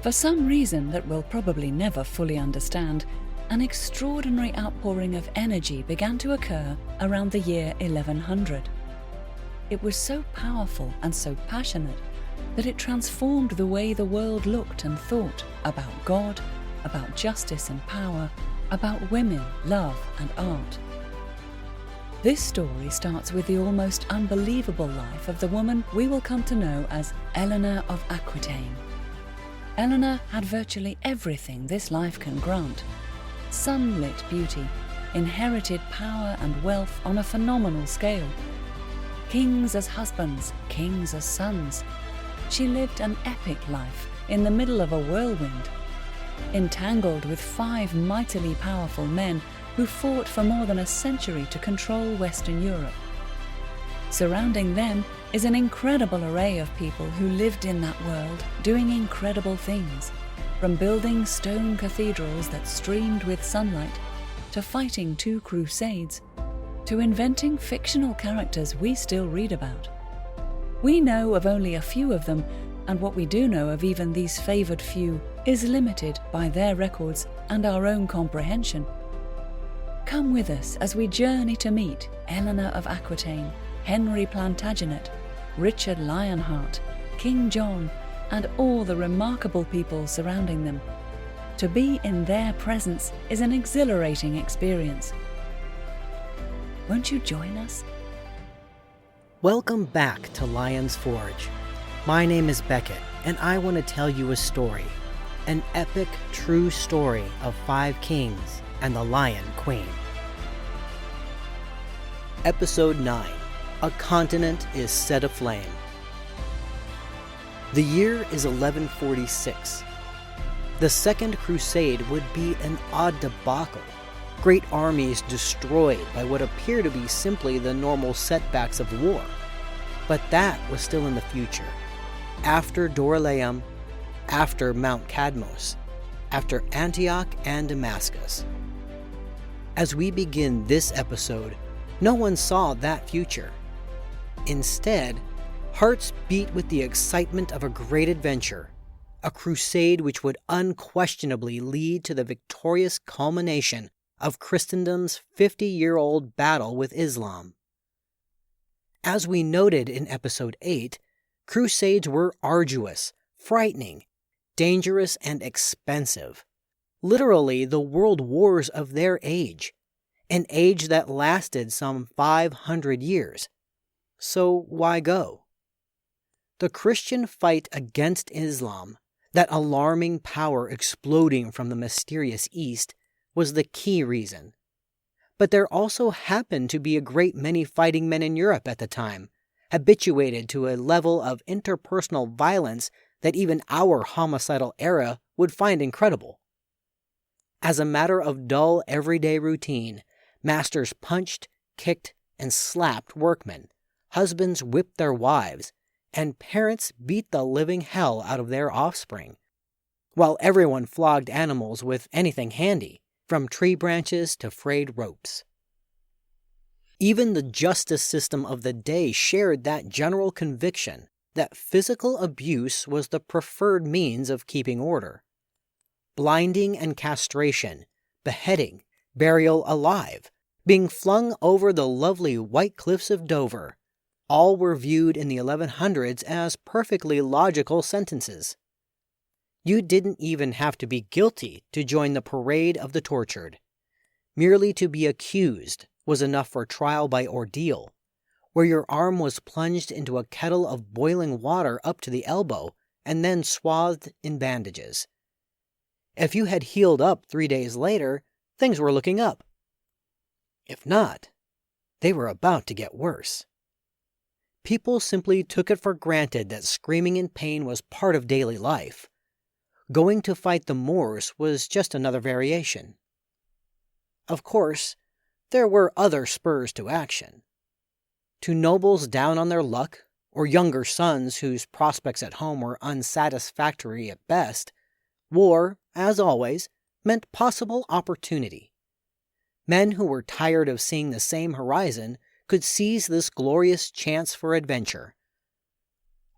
For some reason that we'll probably never fully understand, an extraordinary outpouring of energy began to occur around the year 1100. It was so powerful and so passionate that it transformed the way the world looked and thought about God, about justice and power, about women, love and art. This story starts with the almost unbelievable life of the woman we will come to know as Alienor of Aquitaine. Alienor had virtually everything this life can grant: sunlit beauty, inherited power and wealth on a phenomenal scale, kings as husbands, kings as sons. She lived an epic life in the middle of a whirlwind, entangled with 5 mightily powerful men who fought for more than a century to control Western Europe. Surrounding them is an incredible array of people who lived in that world, doing incredible things, from building stone cathedrals that streamed with sunlight, to fighting 2 crusades, to inventing fictional characters we still read about. We know of only a few of them, and what we do know of even these favoured few is limited by their records and our own comprehension. Come with us as we journey to meet Alienor of Aquitaine, Henry Plantagenet, Richard Lionheart, King John, and all the remarkable people surrounding them. To be in their presence is an exhilarating experience. Won't you join us? Welcome back to Lion's Forge. My name is Beckett, and I want to tell you a story. An epic, true story of 5 kings and the Lion Queen. Episode 9. A continent is set aflame. The year is 1146. The Second Crusade would be an odd debacle. Great armies destroyed by what appear to be simply the normal setbacks of war. But that was still in the future. After Dorylaeum, after Mount Cadmos, after Antioch and Damascus. As we begin this episode, no one saw that future. Instead, hearts beat with the excitement of a great adventure, a crusade which would unquestionably lead to the victorious culmination of Christendom's 50-year-old battle with Islam. As we noted in Episode 8, crusades were arduous, frightening, dangerous, and expensive. Literally the world wars of their age, an age that lasted some 500 years. So why go? The Christian fight against Islam, that alarming power exploding from the mysterious East, was the key reason. But there also happened to be a great many fighting men in Europe at the time, habituated to a level of interpersonal violence that even our homicidal era would find incredible. As a matter of dull everyday routine, masters punched, kicked, and slapped workmen, husbands whipped their wives, and parents beat the living hell out of their offspring, while everyone flogged animals with anything handy, from tree branches to frayed ropes. Even the justice system of the day shared that general conviction that physical abuse was the preferred means of keeping order. Blinding and castration, beheading, burial alive, being flung over the lovely white cliffs of Dover, all were viewed in the 1100s as perfectly logical sentences. You didn't even have to be guilty to join the parade of the tortured. Merely to be accused was enough for trial by ordeal, where your arm was plunged into a kettle of boiling water up to the elbow and then swathed in bandages. If you had healed up 3 days later, things were looking up. If not, they were about to get worse. People simply took it for granted that screaming in pain was part of daily life. Going to fight the Moors was just another variation. Of course, there were other spurs to action. To nobles down on their luck, or younger sons whose prospects at home were unsatisfactory at best, war, as always, meant possible opportunity. Men who were tired of seeing the same horizon could seize this glorious chance for adventure.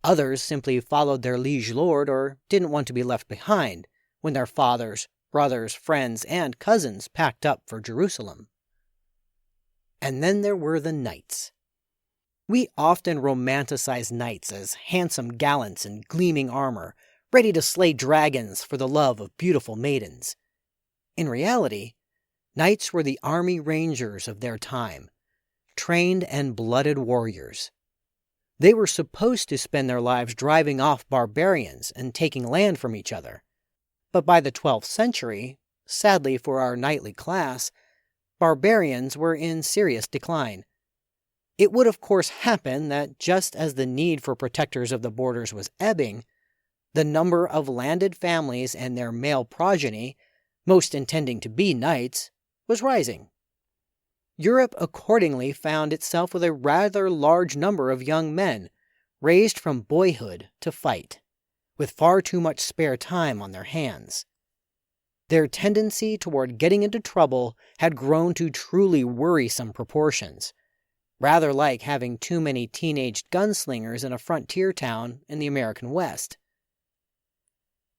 Others simply followed their liege lord or didn't want to be left behind when their fathers, brothers, friends, and cousins packed up for Jerusalem. And then there were the knights. We often romanticize knights as handsome gallants in gleaming armor, ready to slay dragons for the love of beautiful maidens. In reality, knights were the army rangers of their time, trained and blooded warriors. They were supposed to spend their lives driving off barbarians and taking land from each other. But by the 12th century, sadly for our knightly class, barbarians were in serious decline. It would of course happen that just as the need for protectors of the borders was ebbing, the number of landed families and their male progeny, most intending to be knights, was rising. Europe accordingly found itself with a rather large number of young men, raised from boyhood to fight, with far too much spare time on their hands. Their tendency toward getting into trouble had grown to truly worrisome proportions, rather like having too many teenaged gunslingers in a frontier town in the American West.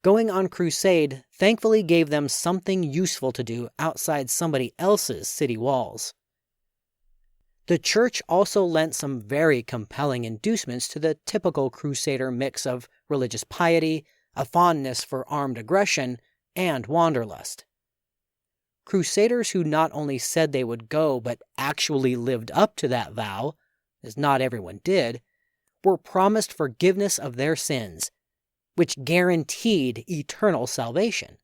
Going on crusade thankfully gave them something useful to do outside somebody else's city walls. The church also lent some very compelling inducements to the typical crusader mix of religious piety, a fondness for armed aggression, and wanderlust. Crusaders who not only said they would go but actually lived up to that vow, as not everyone did, were promised forgiveness of their sins, which guaranteed eternal salvation.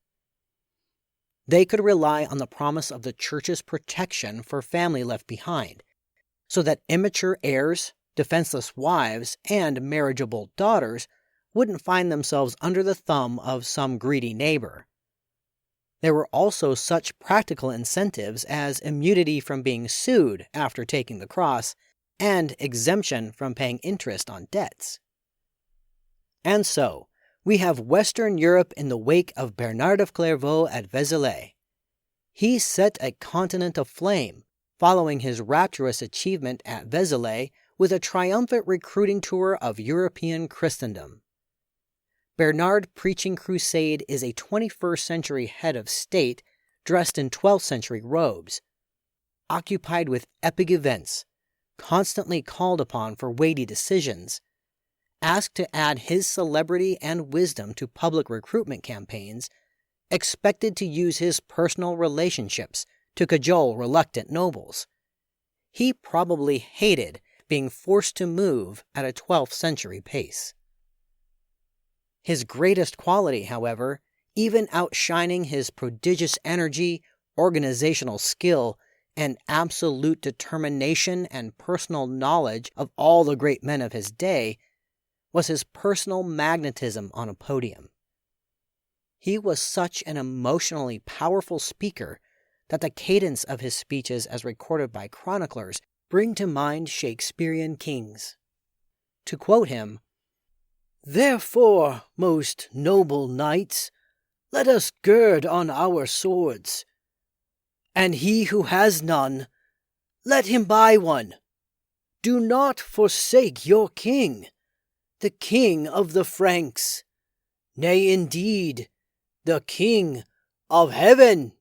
They could rely on the promise of the church's protection for family left behind, so that immature heirs, defenseless wives, and marriageable daughters wouldn't find themselves under the thumb of some greedy neighbor. There were also such practical incentives as immunity from being sued after taking the cross, and exemption from paying interest on debts. And so, we have Western Europe in the wake of Bernard of Clairvaux at Vézelay. He set a continent aflame, following his rapturous achievement at Vézelay with a triumphant recruiting tour of European Christendom. Bernard preaching crusade is a 21st century head of state dressed in 12th century robes, occupied with epic events, constantly called upon for weighty decisions, asked to add his celebrity and wisdom to public recruitment campaigns, expected to use his personal relationships to cajole reluctant nobles. He probably hated being forced to move at a 12th century pace. His greatest quality, however, even outshining his prodigious energy, organizational skill, and absolute determination and personal knowledge of all the great men of his day, was his personal magnetism on a podium. He was such an emotionally powerful speaker that the cadence of his speeches as recorded by chroniclers bring to mind Shakespearean kings. To quote him, "Therefore, most noble knights, let us gird on our swords. And he who has none, let him buy one. Do not forsake your king, the king of the Franks. Nay, indeed, the king of heaven."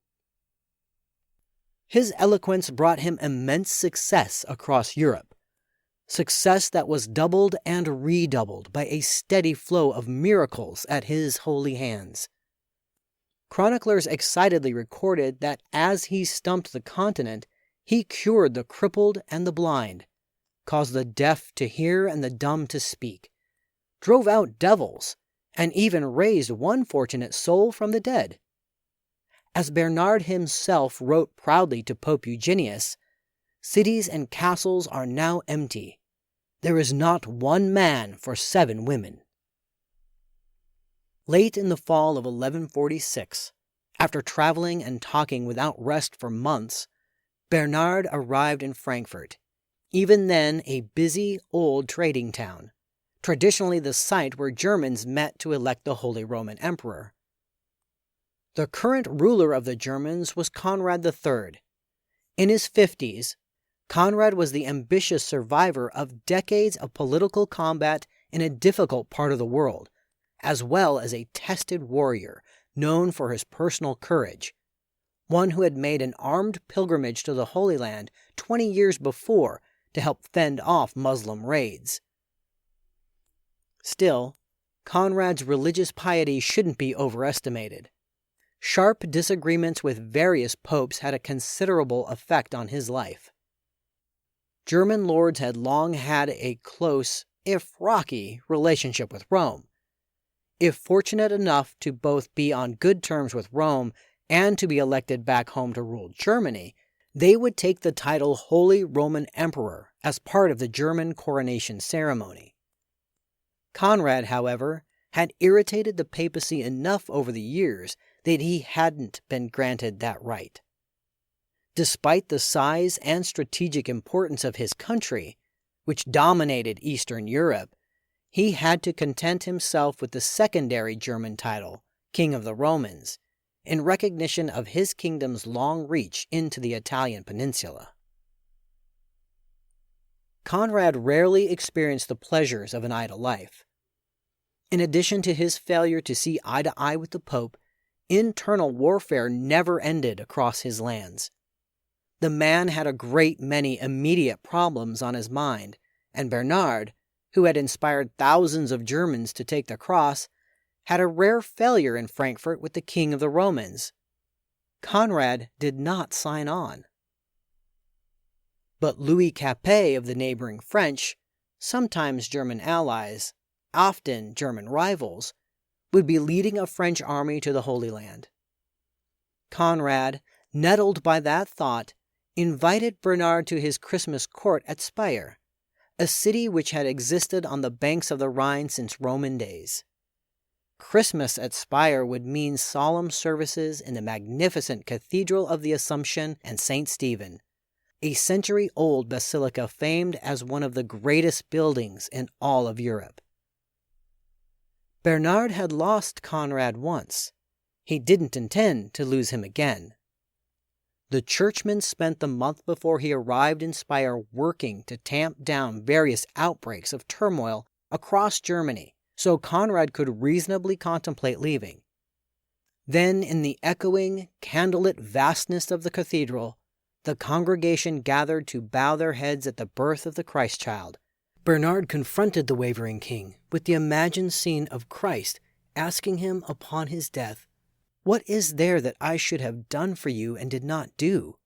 His eloquence brought him immense success across Europe, success that was doubled and redoubled by a steady flow of miracles at his holy hands. Chroniclers excitedly recorded that as he stumped the continent, he cured the crippled and the blind, caused the deaf to hear and the dumb to speak, drove out devils, and even raised one fortunate soul from the dead. As Bernard himself wrote proudly to Pope Eugenius, "Cities and castles are now empty. There is not one man for 7 women." Late in the fall of 1146, after traveling and talking without rest for months, Bernard arrived in Frankfurt, even then a busy, old trading town, traditionally the site where Germans met to elect the Holy Roman Emperor. The current ruler of the Germans was Conrad III. In his 50s, Conrad was the ambitious survivor of decades of political combat in a difficult part of the world, as well as a tested warrior known for his personal courage, one who had made an armed pilgrimage to the Holy Land 20 years before to help fend off Muslim raids. Still, Conrad's religious piety shouldn't be overestimated. Sharp disagreements with various popes had a considerable effect on his life. German lords had long had a close, if rocky, relationship with Rome. If fortunate enough to both be on good terms with Rome and to be elected back home to rule Germany, they would take the title Holy Roman Emperor as part of the German coronation ceremony. Conrad, however, had irritated the papacy enough over the years that he hadn't been granted that right. Despite the size and strategic importance of his country, which dominated Eastern Europe, he had to content himself with the secondary German title, King of the Romans, in recognition of his kingdom's long reach into the Italian peninsula. Conrad rarely experienced the pleasures of an idle life. In addition to his failure to see eye to eye with the Pope, internal warfare never ended across his lands. The man had a great many immediate problems on his mind, and Bernard, who had inspired thousands of Germans to take the cross, had a rare failure in Frankfurt with the King of the Romans. Conrad did not sign on. But Louis Capet of the neighboring French, sometimes German allies, often German rivals, would be leading a French army to the Holy Land. Conrad, nettled by that thought, invited Bernard to his Christmas court at Speyer, a city which had existed on the banks of the Rhine since Roman days. Christmas at Speyer would mean solemn services in the magnificent Cathedral of the Assumption and St. Stephen, a century-old basilica famed as one of the greatest buildings in all of Europe. Bernard had lost Conrad once. He didn't intend to lose him again. The churchman spent the month before he arrived in Speyer working to tamp down various outbreaks of turmoil across Germany, so Conrad could reasonably contemplate leaving. Then, in the echoing, candlelit vastness of the cathedral, the congregation gathered to bow their heads at the birth of the Christ child. Bernard confronted the wavering king with the imagined scene of Christ asking him upon his death, "What is there that I should have done for you and did not do?"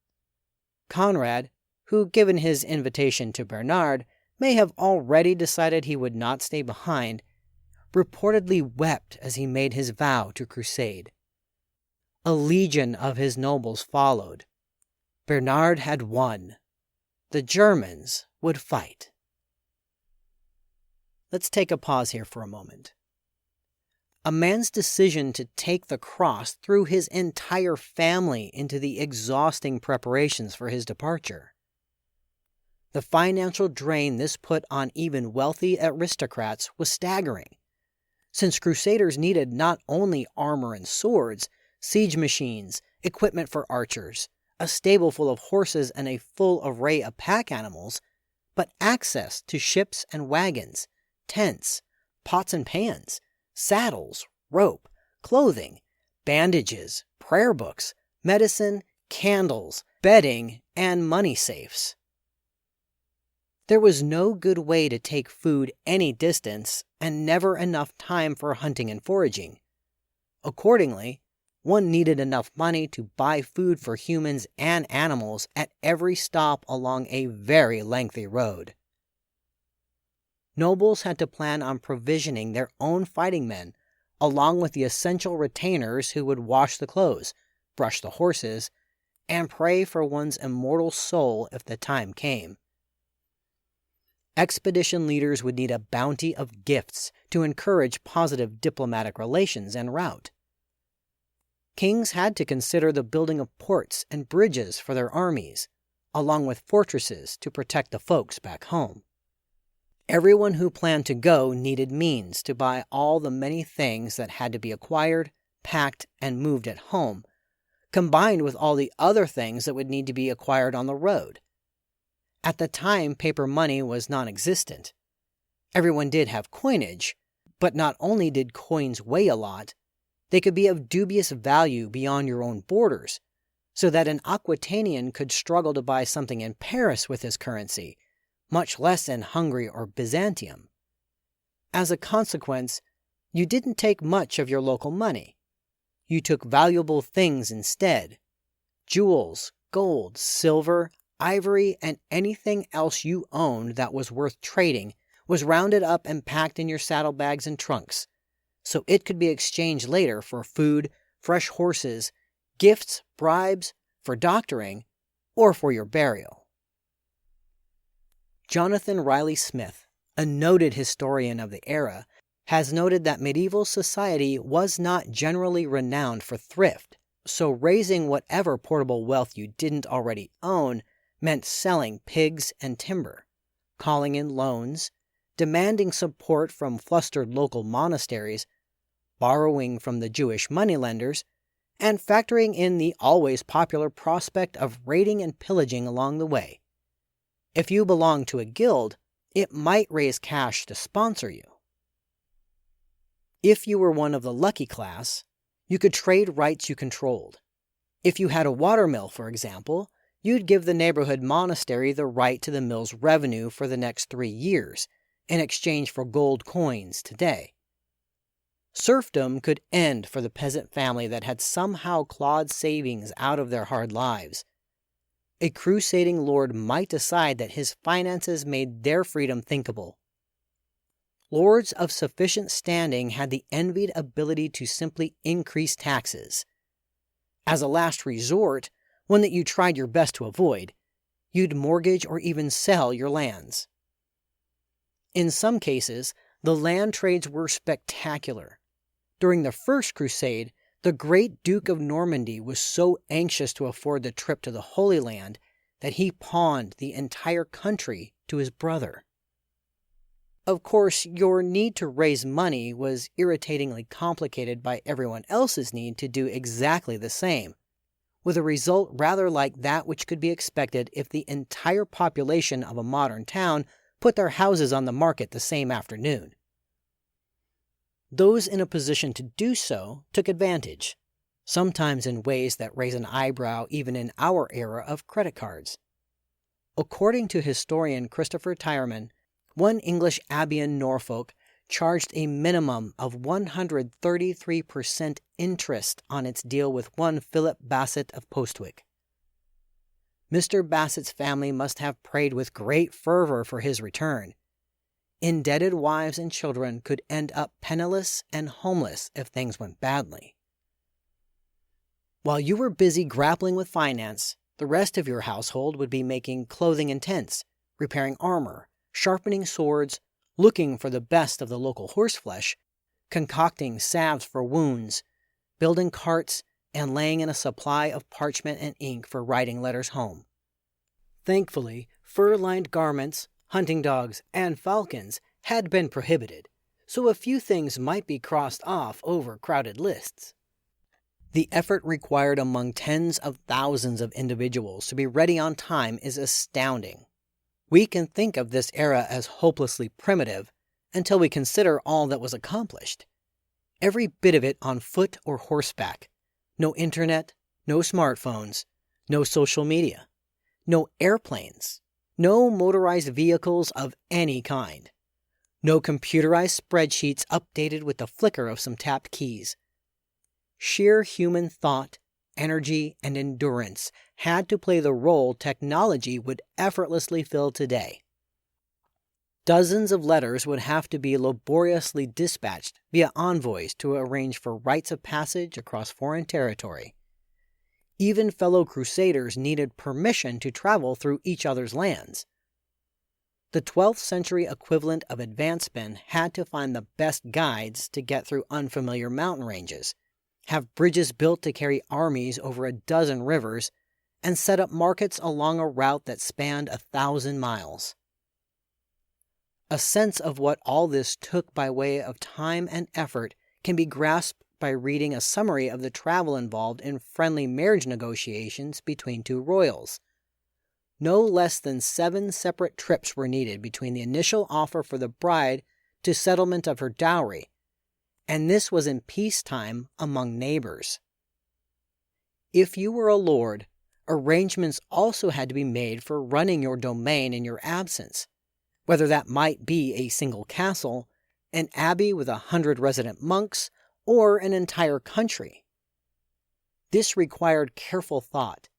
Conrad, who, given his invitation to Bernard, may have already decided he would not stay behind, reportedly wept as he made his vow to crusade. A legion of his nobles followed. Bernard had won. The Germans would fight. Let's take a pause here for a moment. A man's decision to take the cross threw his entire family into the exhausting preparations for his departure. The financial drain this put on even wealthy aristocrats was staggering, since crusaders needed not only armor and swords, siege machines, equipment for archers, a stable full of horses and a full array of pack animals, but access to ships and wagons, tents, pots and pans, saddles, rope, clothing, bandages, prayer books, medicine, candles, bedding, and money safes. There was no good way to take food any distance, and never enough time for hunting and foraging. Accordingly, one needed enough money to buy food for humans and animals at every stop along a very lengthy road. Nobles had to plan on provisioning their own fighting men, along with the essential retainers who would wash the clothes, brush the horses, and pray for one's immortal soul if the time came. Expedition leaders would need a bounty of gifts to encourage positive diplomatic relations en route. Kings had to consider the building of ports and bridges for their armies, along with fortresses to protect the folks back home. Everyone who planned to go needed means to buy all the many things that had to be acquired, packed, and moved at home, combined with all the other things that would need to be acquired on the road. At the time, paper money was non-existent. Everyone did have coinage, but not only did coins weigh a lot, they could be of dubious value beyond your own borders, so that an Aquitanian could struggle to buy something in Paris with his currency, much less in Hungary or Byzantium. As a consequence, you didn't take much of your local money. You took valuable things instead: jewels, gold, silver, ivory, and anything else you owned that was worth trading was rounded up and packed in your saddlebags and trunks, so it could be exchanged later for food, fresh horses, gifts, bribes, for doctoring, or for your burial. Jonathan Riley Smith, a noted historian of the era, has noted that medieval society was not generally renowned for thrift, so raising whatever portable wealth you didn't already own meant selling pigs and timber, calling in loans, demanding support from flustered local monasteries, borrowing from the Jewish moneylenders, and factoring in the always popular prospect of raiding and pillaging along the way. If you belonged to a guild, it might raise cash to sponsor you. If you were one of the lucky class, you could trade rights you controlled. If you had a watermill, for example, you'd give the neighborhood monastery the right to the mill's revenue for the next 3 years, in exchange for gold coins today. Serfdom could end for the peasant family that had somehow clawed savings out of their hard lives. A crusading lord might decide that his finances made their freedom thinkable. Lords of sufficient standing had the envied ability to simply increase taxes. As a last resort, one that you tried your best to avoid, you'd mortgage or even sell your lands. In some cases, the land trades were spectacular. During the First Crusade, the great Duke of Normandy was so anxious to afford the trip to the Holy Land that he pawned the entire country to his brother. Of course, your need to raise money was irritatingly complicated by everyone else's need to do exactly the same, with a result rather like that which could be expected if the entire population of a modern town put their houses on the market the same afternoon. Those in a position to do so took advantage, sometimes in ways that raise an eyebrow even in our era of credit cards. According to historian Christopher Tyerman, one English abbey in Norfolk charged a minimum of 133% interest on its deal with one Philip Bassett of Postwick. Mr. Bassett's family must have prayed with great fervor for his return. Indebted wives and children could end up penniless and homeless if things went badly. While you were busy grappling with finance, the rest of your household would be making clothing and tents, repairing armor, sharpening swords, looking for the best of the local horseflesh, concocting salves for wounds, building carts, and laying in a supply of parchment and ink for writing letters home. Thankfully, fur-lined garments, hunting dogs, and falcons had been prohibited, so a few things might be crossed off over crowded lists. The effort required among tens of thousands of individuals to be ready on time is astounding. We can think of this era as hopelessly primitive until we consider all that was accomplished. Every bit of it on foot or horseback. No internet, no smartphones, no social media, no airplanes, no motorized vehicles of any kind, no computerized spreadsheets updated with the flicker of some tapped keys. Sheer human thought, energy, and endurance had to play the role technology would effortlessly fill today. Dozens of letters would have to be laboriously dispatched via envoys to arrange for rites of passage across foreign territory. Even fellow crusaders needed permission to travel through each other's lands. The 12th century equivalent of advancemen had to find the best guides to get through unfamiliar mountain ranges, have bridges built to carry armies over a dozen rivers, and set up markets along a route that spanned 1,000 miles. A sense of what all this took by way of time and effort can be grasped by reading a summary of the travel involved in friendly marriage negotiations between two royals. no less than 7 separate trips were needed between the initial offer for the bride to settlement of her dowry, and this was in peacetime among neighbors. If you were a lord, arrangements also had to be made for running your domain in your absence, whether that might be a single castle, an abbey with 100 resident monks, or an entire country. This required careful thought,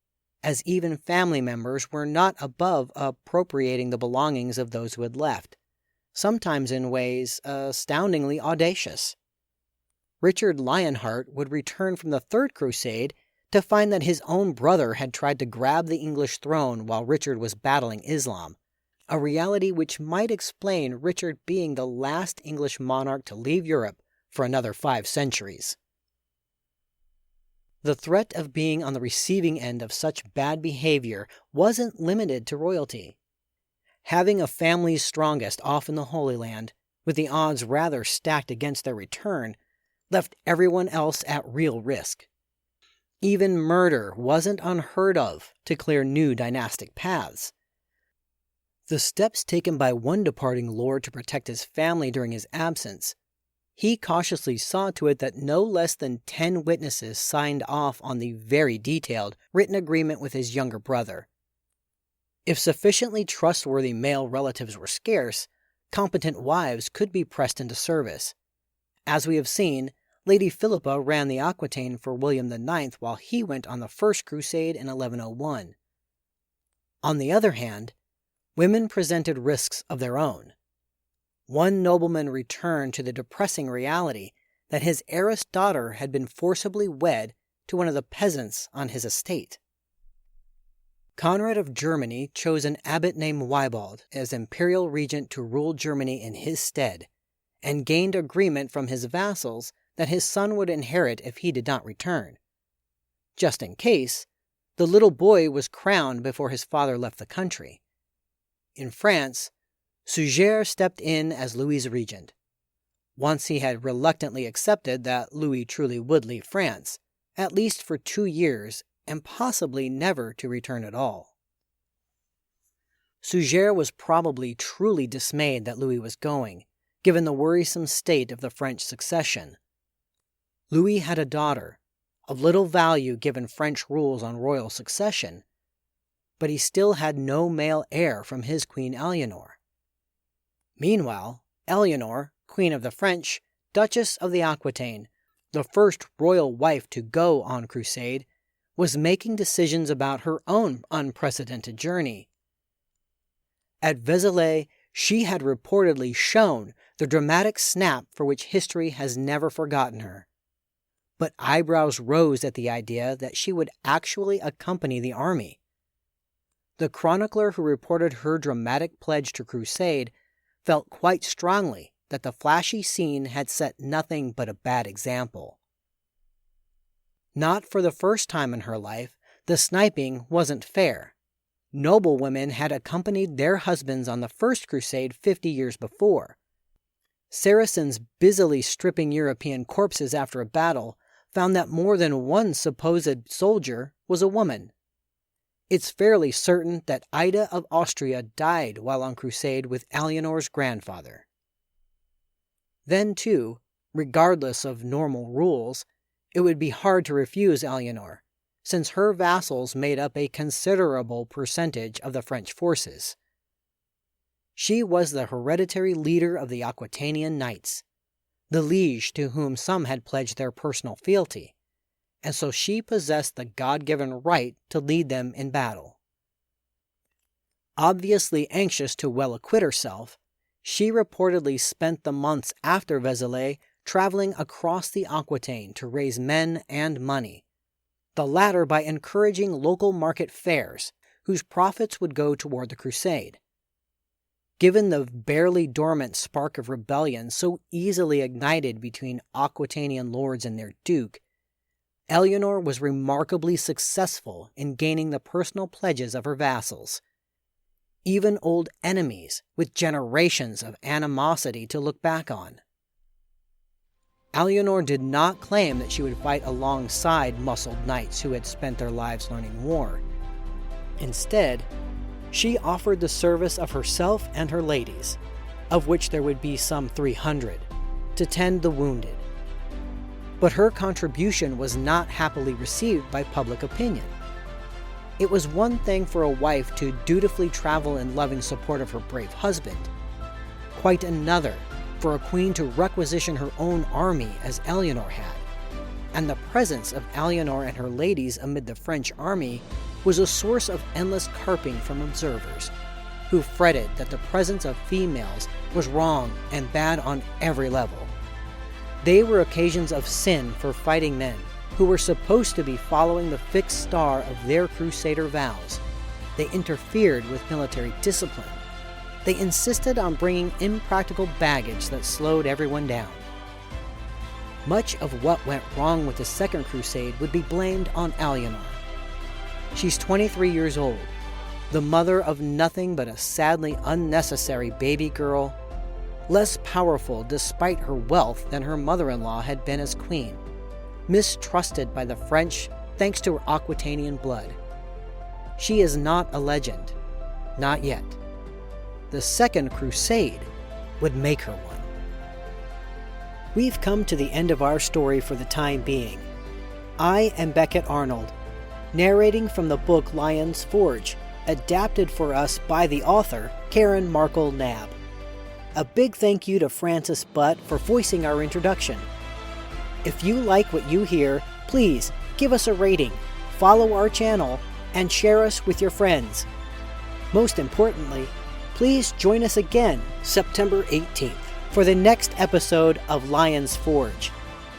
as even family members were not above appropriating the belongings of those who had left, sometimes in ways astoundingly audacious. Richard Lionheart would return from the Third Crusade to find that his own brother had tried to grab the English throne while Richard was battling Islam, a reality which might explain Richard being the last English monarch to leave Europe for another 5 centuries. The threat of being on the receiving end of such bad behavior wasn't limited to royalty. Having a family's strongest off in the Holy Land, with the odds rather stacked against their return, left everyone else at real risk. Even murder wasn't unheard of to clear new dynastic paths. The steps taken by one departing lord to protect his family during his absence, he cautiously saw to it that no less than 10 witnesses signed off on the very detailed written agreement with his younger brother. If sufficiently trustworthy male relatives were scarce, competent wives could be pressed into service. As we have seen, Lady Philippa ran the Aquitaine for William IX while he went on the First Crusade in 1101. On the other hand, women presented risks of their own. One nobleman returned to the depressing reality that his heiress daughter had been forcibly wed to one of the peasants on his estate. Conrad of Germany chose an abbot named Wibold as imperial regent to rule Germany in his stead, and gained agreement from his vassals that his son would inherit if he did not return. Just in case, the little boy was crowned before his father left the country. In France, Suger stepped in as Louis's regent. Once he had reluctantly accepted that Louis truly would leave France, at least for 2 years, and possibly never to return at all. Suger was probably truly dismayed that Louis was going, given the worrisome state of the French succession. Louis had a daughter, of little value given French rules on royal succession, but he still had no male heir from his Queen Alienor. Meanwhile, Alienor, Queen of the French, Duchess of the Aquitaine, the first royal wife to go on crusade, was making decisions about her own unprecedented journey. At Vézelay, she had reportedly shown the dramatic snap for which history has never forgotten her. But eyebrows rose at the idea that she would actually accompany the army. The chronicler who reported her dramatic pledge to crusade felt quite strongly that the flashy scene had set nothing but a bad example. Not for the first time in her life, the sniping wasn't fair. Noble women had accompanied their husbands on the First Crusade 50 years before. Saracens busily stripping European corpses after a battle found that more than one supposed soldier was a woman. It's fairly certain that Ida of Austria died while on crusade with Alienor's grandfather. Then, too, regardless of normal rules, it would be hard to refuse Alienor, since her vassals made up a considerable percentage of the French forces. She was the hereditary leader of the Aquitanian Knights, the liege to whom some had pledged their personal fealty, and so she possessed the God-given right to lead them in battle. Obviously anxious to well acquit herself, she reportedly spent the months after Vézelay traveling across the Aquitaine to raise men and money, the latter by encouraging local market fairs, whose profits would go toward the crusade. Given the barely dormant spark of rebellion so easily ignited between Aquitanian lords and their duke, Alienor was remarkably successful in gaining the personal pledges of her vassals, even old enemies with generations of animosity to look back on. Alienor did not claim that she would fight alongside muscled knights who had spent their lives learning war. Instead, She offered the service of herself and her ladies, of which there would be some 300, to tend the wounded. But her contribution was not happily received by public opinion. It was one thing for a wife to dutifully travel in loving support of her brave husband, quite another for a queen to requisition her own army as Alienor had, and the presence of Alienor and her ladies amid the French army was a source of endless carping from observers, who fretted that the presence of females was wrong and bad on every level. They were occasions of sin for fighting men, who were supposed to be following the fixed star of their crusader vows. They interfered with military discipline. They insisted on bringing impractical baggage that slowed everyone down. Much of what went wrong with the Second Crusade would be blamed on Alienor. She's 23 years old, the mother of nothing but a sadly unnecessary baby girl, less powerful despite her wealth than her mother-in-law had been as queen, mistrusted by the French thanks to her Aquitanian blood. She is not a legend, not yet. The Second Crusade would make her one. We've come to the end of our story for the time being. I am Beckett Arnold, narrating from the book Lion's Forge, adapted for us by the author, Karen Markle Knabb. A big thank you to Francis Butt for voicing our introduction. If you like what you hear, please give us a rating, follow our channel, and share us with your friends. Most importantly, please join us again September 18th for the next episode of Lion's Forge,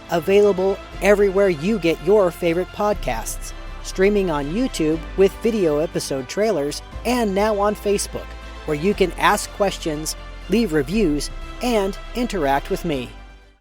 available everywhere you get your favorite podcasts, streaming on YouTube with video episode trailers, and now on Facebook, where you can ask questions, leave reviews, and interact with me.